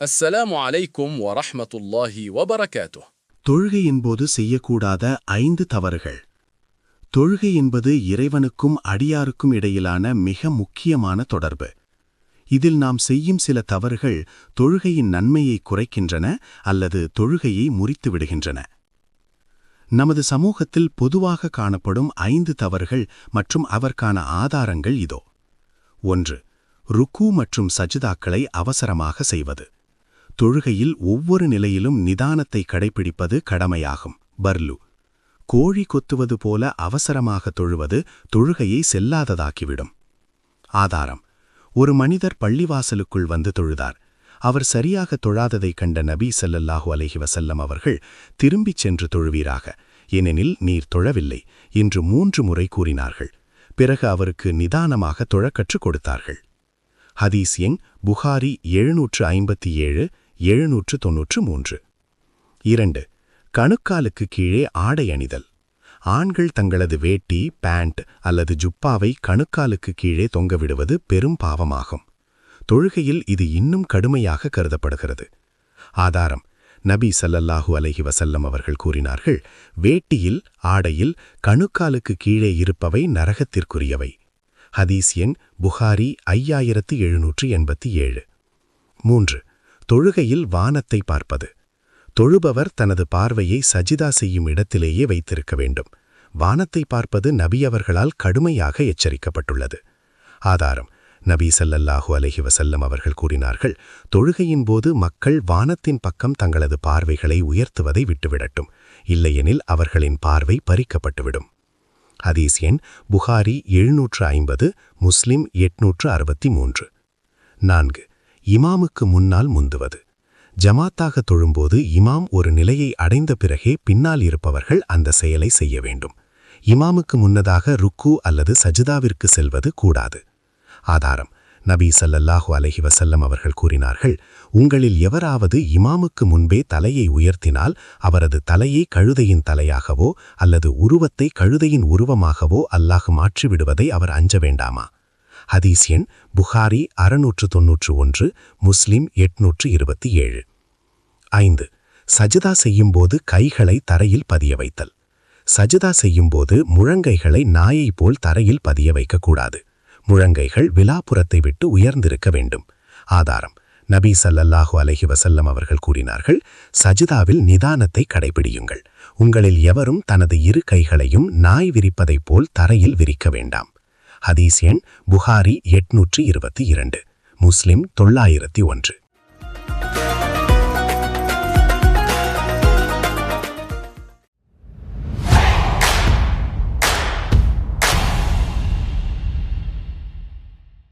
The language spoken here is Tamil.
السلام عليكم ورحمة الله وبركاته. தொழுகையின் போது செய்யக்கூடாத 5 தவறுகள். தொழுகை என்பது இறைவனுக்கும் அடியாருக்கும் இடையிலான மிக முக்கியமான தொடர்பு. இதில் நாம் செய்யும் சில தவறுகள் தொழுகையின் நன்மையை குறைக்கின்றன அல்லது தொழுகையை முறித்து விடுகின்றன. நமது சமூகத்தில் பொதுவாக காணப்படும் 5 தவறுகள் மற்றும் அவற்கான ஆதாரங்கள் இதோ. 1. ருக்கு மற்றும் சஜ்தாக்களை அவசரமாக செய்வது. தொழுகையில் ஒவ்வொரு நிலையிலும் நிதானத்தை கடைபிடிப்பது கடமையாகும். பர்லு. கோழி கொத்துவது போல அவசரமாக தொழுவது தொழுகையை செல்லாததாக்கிவிடும். ஆதாரம்: ஒரு மனிதர் பள்ளிவாசலுக்குள் வந்து தொழுதார். அவர் சரியாக தொழாததைக் கண்ட நபி ஸல்லல்லாஹு அலைஹி வஸல்லம் அவர்கள், திரும்பிச் சென்று தொழுவீராக, ஏனெனில் நீர் தொழவில்லை என்று 3 முறை கூறினார்கள். பிறகு அவருக்கு நிதானமாக தொழக் கற்றுக் கொடுத்தார்கள். ஹதீஸ் எண் புகாரி 757, 793. 2. கணுக்காலுக்கு கீழே ஆடை அணிதல். ஆண்கள் தங்களது வேட்டி, பேண்ட் அல்லது ஜுப்பாவை கணுக்காலுக்கு கீழே தொங்கவிடுவது பெரும் பாவமாகும். தொழுகையில் இது இன்னும் கடுமையாக கருதப்படுகிறது. ஆதாரம்: நபி ஸல்லல்லாஹு அலைஹி வஸல்லம் அவர்கள் கூறினார்கள், வேட்டியில், ஆடையில் கணுக்காலுக்கு கீழே இருப்பவை நரகத்திற்குரியவை. ஹதீஸ் எண் புகாரி 5787. 3. தொழுகையில் வானத்தை பார்ப்பது. தொழுபவர் தனது பார்வையை சஜிதா செய்யும் இடத்திலேயே வைத்திருக்க வேண்டும். வானத்தை பார்ப்பது நபி அவர்களால் கடுமையாக எச்சரிக்கப்பட்டுள்ளது. ஆதாரம்: நபி ஸல்லல்லாஹு அலைஹி வஸல்லம் அவர்கள் கூறினார்கள், தொழுகையின் போது மக்கள் வானத்தின் பக்கம் தங்களது பார்வைகளை உயர்த்துவதை விட்டுவிடட்டும், இல்லையெனில் அவர்களின் பார்வை பறிக்கப்பட்டுவிடும். ஹதீஸ் எண் புகாரி 750, முஸ்லிம் 863. 4. இமாமுக்கு முன்னால் முந்துவது. ஜமாத்தாக தொழும்போது இமாம் ஒரு நிலையை அடைந்த பிறகே பின்னால் இருப்பவர்கள் அந்த செயலை செய்ய வேண்டும். இமாமுக்கு முன்னதாக ருக்கு அல்லது சஜிதாவிற்கு செல்வது கூடாது. ஆதாரம்: நபி ஸல்லல்லாஹு அலைஹி வஸல்லம் அவர்கள் கூறினார்கள், உங்களில் எவராவது இமாமுக்கு முன்பே தலையை உயர்த்தினால் அவரது தலையை கழுதையின் தலையாகவோ அல்லது உருவத்தை கழுதையின் உருவமாகவோ அல்லாஹ் மாற்றிவிடுவதை அவர் அஞ்ச வேண்டாமா? ஹதீஸ் எண் புகாரி 691, முஸ்லிம் 827. 5. சஜிதா செய்யும்போது கைகளை தரையில் பதிய வைத்தல். சஜிதா செய்யும்போது முழங்கைகளை நாயை போல் தரையில் பதிய வைக்கக்கூடாது. முழங்கைகள் விலாப்புறத்தை விட்டு உயர்ந்திருக்க வேண்டும். ஆதாரம்: நபி ஸல்லல்லாஹு அலைஹி வஸல்லம் அவர்கள் கூறினார்கள், சஜிதாவில் நிதானத்தை கடைபிடியுங்கள். உங்களில் எவரும் தனது 2 கைகளையும் நாய் விரிப்பதைப் போல் தரையில் விரிக்க வேண்டாம். ஹதீஸ் எண் புகாரி 822, முஸ்லிம் 901.